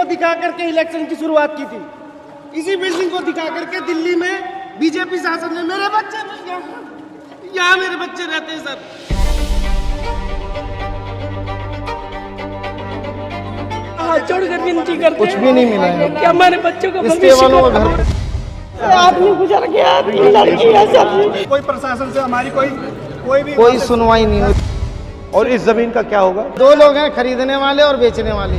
को दिखा करके इलेक्शन की शुरुआत की थी। इसी बिल्डिंग को दिखा करके दिल्ली में बीजेपी शासन ने मेरे बच्चे यहाँ मेरे बच्चे रहते हैं सर। छोड़कर विनती करते कुछ भी नहीं मिला है कि हमारे बच्चों का इसके वालों का घर आदमी गुजर गया, लड़कियां सब। कोई प्रशासन से हमारी कोई सुनवाई नहीं हुई। और इस जमीन का क्या होगा? 2 लोग हैं, खरीदने वाले और बेचने वाले।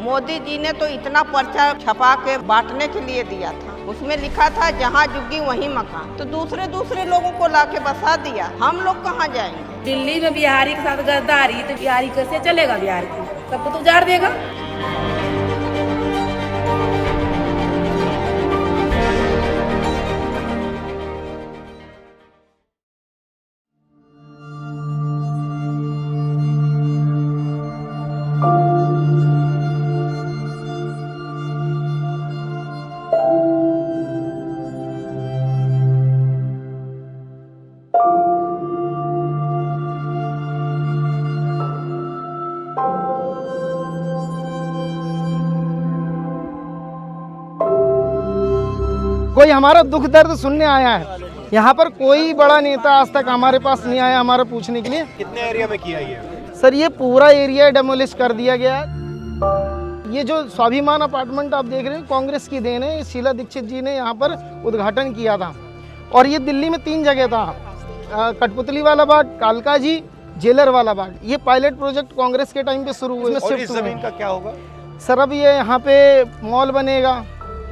मोदी जी ने तो इतना पर्चा छपा के बांटने के लिए दिया था, उसमें लिखा था जहाँ झुग्गी वहीं मकान, तो दूसरे लोगों को लाके बसा दिया। हम लोग कहाँ जाएंगे? दिल्ली में बिहारी के साथ गद्दारी, तो बिहारी कैसे चलेगा? बिहार को सबको तो उजाड़ देगा। कोई हमारा दुख दर्द सुनने आया है? यहाँ पर कोई बड़ा नेता आज तक हमारे पास नहीं आया हमारा पूछने के लिए। कितने एरिया में किया ये? सर ये पूरा एरिया डेमोलिश कर दिया गया है। ये जो स्वाभिमान अपार्टमेंट आप देख रहे हैं कांग्रेस की देन है। शीला दीक्षित जी ने यहाँ पर उद्घाटन किया था और ये दिल्ली में 3 जगह था, कठपुतली वाला बाग, कालका जी, जेलर वाला बाग। ये पायलट प्रोजेक्ट कांग्रेस के टाइम पे शुरू हुए। और इस जमीन का क्या होगा? सर अब ये यहाँ पे मॉल बनेगा,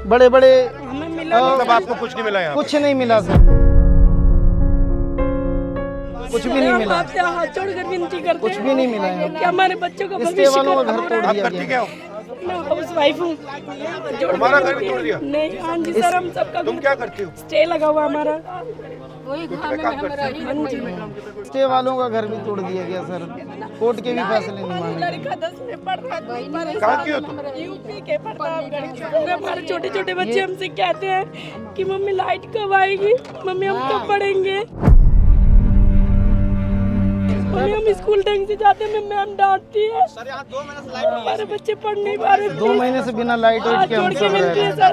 बड़े बड़े। मतलब आपको कुछ नहीं मिला यहाँ? कुछ नहीं मिला सर, कुछ भी नहीं मिला। आपसे हाथ जोड़कर विनती करते कुछ भी नहीं मिला है। कि हमारे बच्चों का इसके वालों का घर तोड़ आप दिया करती गया। क्या हो? मैं हाउस वाइफ हूँ। तुम्हारा घर भी तोड़ दिया? नहीं, हाँ जी सर, हम सबका तुम क्या करती हो? स्टे लगा हुआ हमारा। स्टे वालों का घर भी तोड़ दिया गया सर। कोर्ट के भी फैसले नहीं माने। लड़का 10 में पढ़ रहा है। कहाँ की हो तुम? यूपी के प्रतापगढ़ के। हमारे छोटे छोटे बच्चे हमसे कहते हैं कि मम्मी लाइट कब आएगी, मम्मी हम कब पढ़ेंगे, मम्मी हम स्कूल ढंग से जाते हैं, मैम डांटती है। हमारे बच्चे पढ़ नहीं पा रहे। 2 महीने से बिना लाइट उठ के हम सब रह रहे हैं। सर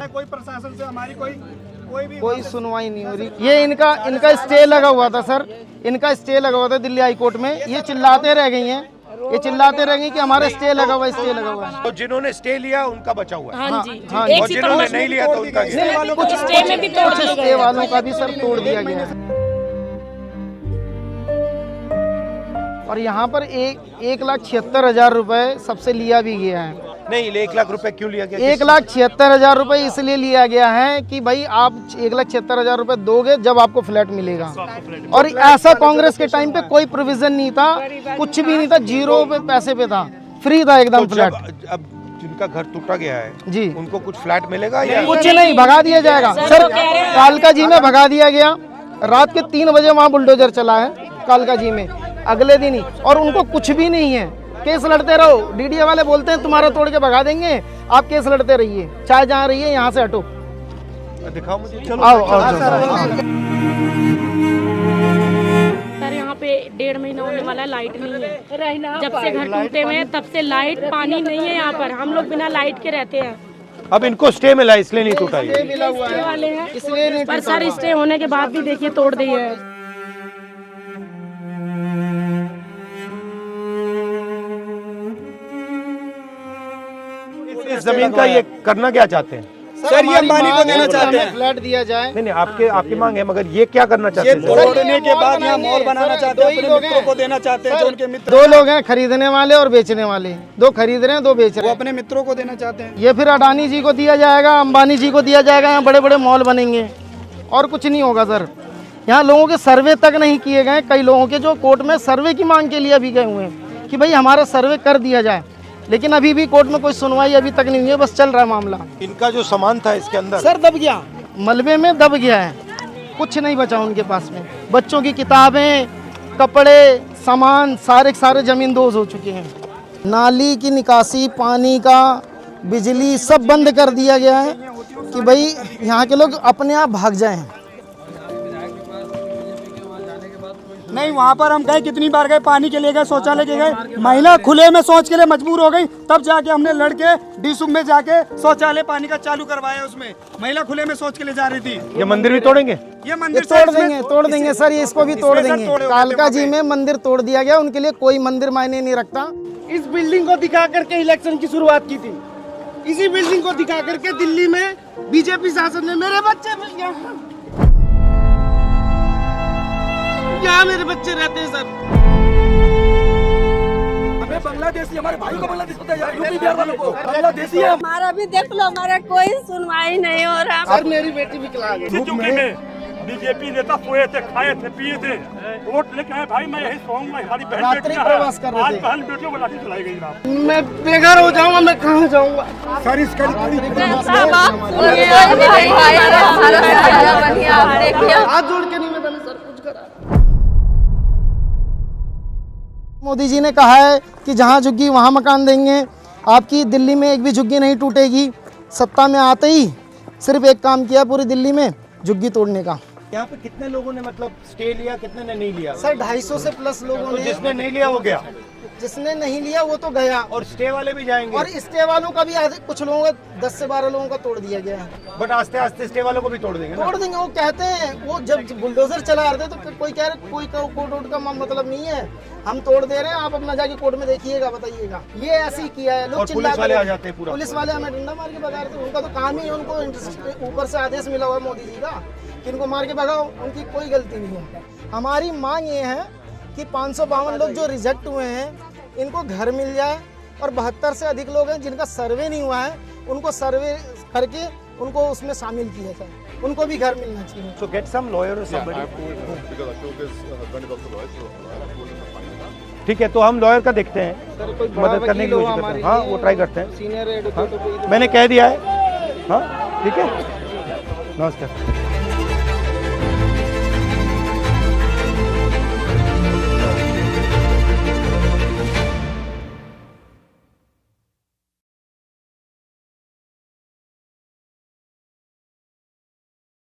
कोई प्रशासन से हमारी कोई सुनवाई नहीं हो रही। ये इनका स्टे लगा हुआ था सर, इनका स्टे लगा हुआ था दिल्ली हाई कोर्ट में। ये चिल्लाते रह गई हैं, ये चिल्लाते रह गई कि हमारा स्टे लगा हुआ, स्टे लगा हुआ है। तो जिन्होंने स्टे लिया उनका बचा हुआ है? हाँ जी, हाँ, और जिन्होंने नहीं लिया तो उनका क्या? कुछ स्टे में भी तोड़ दिया स्टे वालों का भी सर तोड़ दिया गया है। और यहाँ पर 1,76,000 रुपए सबसे लिया भी गया है। नहीं, 1 लाख रुपए क्यों लिया गया? 1,76,000 रुपए इसलिए लिया गया है कि भाई आप 1,76,000 रुपए दोगे जब आपको फ्लैट मिलेगा। और ऐसा कांग्रेस के टाइम पे कोई प्रोविजन नहीं था, कुछ भी नहीं था, 0 पे पैसे पे था, फ्री था एकदम फ्लैट। अब जिनका घर टूटा गया है जी, उनको कुछ फ्लैट मिलेगा या कुछ नहीं, भगा दिया जाएगा सर। कालका जी में भगा दिया गया, रात के 3 बजे वहाँ बुलडोजर चला है कालका जी में, अगले दिन ही। और उनको कुछ भी नहीं है, केस लड़ते रहो। डीडीए वाले बोलते हैं तुम्हारा तोड़ के भगा देंगे, आप केस लड़ते रहिए, चाहे जहाँ रहिए, यहाँ से हटो। दिखाओ मुझे। आओ सर यहाँ पे 1.5 महीना होने वाला है, लाइट नहीं है। जब से घर टूटे हुए हैं तब से लाइट पानी नहीं है यहाँ पर। हम लोग बिना लाइट के रहते हैं। अब इनको स्टे मिला इसलिए नहीं टूटा ये? मिला हुआ स्टे वाले हैं, इसलिए नहीं पर सर स्टे होने के बाद भी देखिए तोड़ दिए है। इस जमीन का ये करना क्या चाहते हैं? सर ये अंबानी को देना चाहते हैं, फ्लैट दिया जाए। नहीं, आपकी मांग है, मगर ये क्या करना चाहते ये हैं? तोड़ने के बाद यहाँ मॉल बनाना चाहते हैं, अपने मित्रों को देना चाहते हैं, जो उनके मित्र। 2 लोग हैं, खरीदने वाले और बेचने वाले। 2 खरीद रहे हैं, 2 बेच रहे वो हैं। अपने मित्रों को देना चाहते हैं। ये फिर अडानी जी को दिया जाएगा, अंबानी जी को दिया जाएगा, यहाँ बड़े बड़े मॉल बनेंगे और कुछ नहीं होगा सर। यहाँ लोगों के सर्वे तक नहीं किए गए, कई लोगों के जो कोर्ट में सर्वे की मांग के लिए अभी गए हुए हैं कि भाई हमारा सर्वे कर दिया जाए, लेकिन अभी भी कोर्ट में कोई सुनवाई अभी तक नहीं हुई है, बस चल रहा है मामला। इनका जो सामान था इसके अंदर सर दब गया, मलबे में दब गया है, कुछ नहीं बचा उनके पास में। बच्चों की किताबें, कपड़े, सामान सारे जमींदोज हो चुके हैं। नाली की निकासी, पानी का, बिजली सब बंद कर दिया गया है कि भाई यहाँ के लोग अपने आप भाग जाएं। नहीं, वहाँ पर हम गए, कितनी बार गए, पानी के लिए गए, शौचालय के गए, महिला खुले में शौच के लिए मजबूर हो गई, तब जाके हमने लड़के डीसुम में जाके शौचालय पानी का चालू करवाया। उसमें महिला खुले में शौच के लिए जा रही थी। ये मंदिर भी तोड़ेंगे? ये ये मंदिर तोड़ देंगे सर, ये इसको भी तोड़ देंगे। कालका जी में मंदिर तोड़ दिया गया, उनके लिए कोई मंदिर मायने नहीं रखता। इस बिल्डिंग को दिखा करके इलेक्शन की शुरुआत की थी। इसी बिल्डिंग को दिखा करके दिल्ली में बीजेपी शासन ने मेरे बच्चे भी यहाँ मेरे बच्चे रहते हैं सर। हमें बांग्लादेशी, हमारे भाई को बांग्लादेश पता है, यूपी बिहार वालों को बांग्लादेशी है। हमारा भी देख लो, हमारा कोई सुनवाई नहीं हो रहा। सर मेरी बेटी विकलांग है। बीजेपी नेता सोए थे, खाए थे, पिए थे, वोट लेके आए। भाई मैं यही सोऊंगा, हमारी बहन रात्रि बेटियां प्रवास कर हैं, रहे आज थे। बहन बेटियों को लाठी चलाई गई ना। मैं बेघर हो जाऊंगा, मैं कहाँ जाऊंगा? सर इसका हाथ जोड़ के निवेदन सर, कुछ करा। मोदी जी ने कहा है कि जहाँ झुग्गी वहाँ मकान देंगे। आपकी दिल्ली में एक भी झुग्गी नहीं टूटेगी। सत्ता में आते ही सिर्फ एक काम किया पूरी दिल्ली में, झुग्गी तोड़ने का। यहाँ पे कितने लोगों ने मतलब स्टे लिया, कितने ने नहीं लिया? सर 250 से प्लस लोगों तो ने। जिसने नहीं लिया वो गया, जिसने नहीं लिया वो तो गया। और स्टे वाले भी जाएंगे। और स्टे वालों का भी आधे, कुछ लोगों का 10 से 12 लोगों का तोड़ दिया गया है। बट आस्ते आस्ते स्टे वालों को भी तोड़ देंगे ना? तोड़ देंगे। वो कहते हैं, वो जब बुलडोजर चला रहे थे तो कोई कह रहे कोई कोर्ट वोट का मतलब नहीं है, हम तोड़ दे रहे हैं, आप अपना जाके कोर्ट में देखिएगा, बताइएगा। ये ऐसे ही किया है। लोग और पुलिस वाले आ जाते हैं पूरा। पुलिस वाले हमें डंडा मार के भगा रहे थे। उनका तो काम ही है, उनको ऊपर से आदेश मिला हुआ है मोदी जी का कि इनको मार के भगाओ। उनकी कोई गलती नहीं है। हमारी मांग ये है कि 552 लोग जो रिजेक्ट हुए हैं इनको घर मिल जाए, और 72 से अधिक लोग हैं जिनका सर्वे नहीं हुआ है, उनको सर्वे करके उनको उसमें शामिल किया जाए, उनको भी घर मिलना चाहिए। So get some lawyer or somebody. ठीक है, तो हम लॉयर का देखते हैं, मदद करने की कोशिश करते हैं। हाँ, वो ट्राई करते हैं। सीनियर एडवोकेट मैंने कह दिया है। हाँ ठीक है, नमस्कार।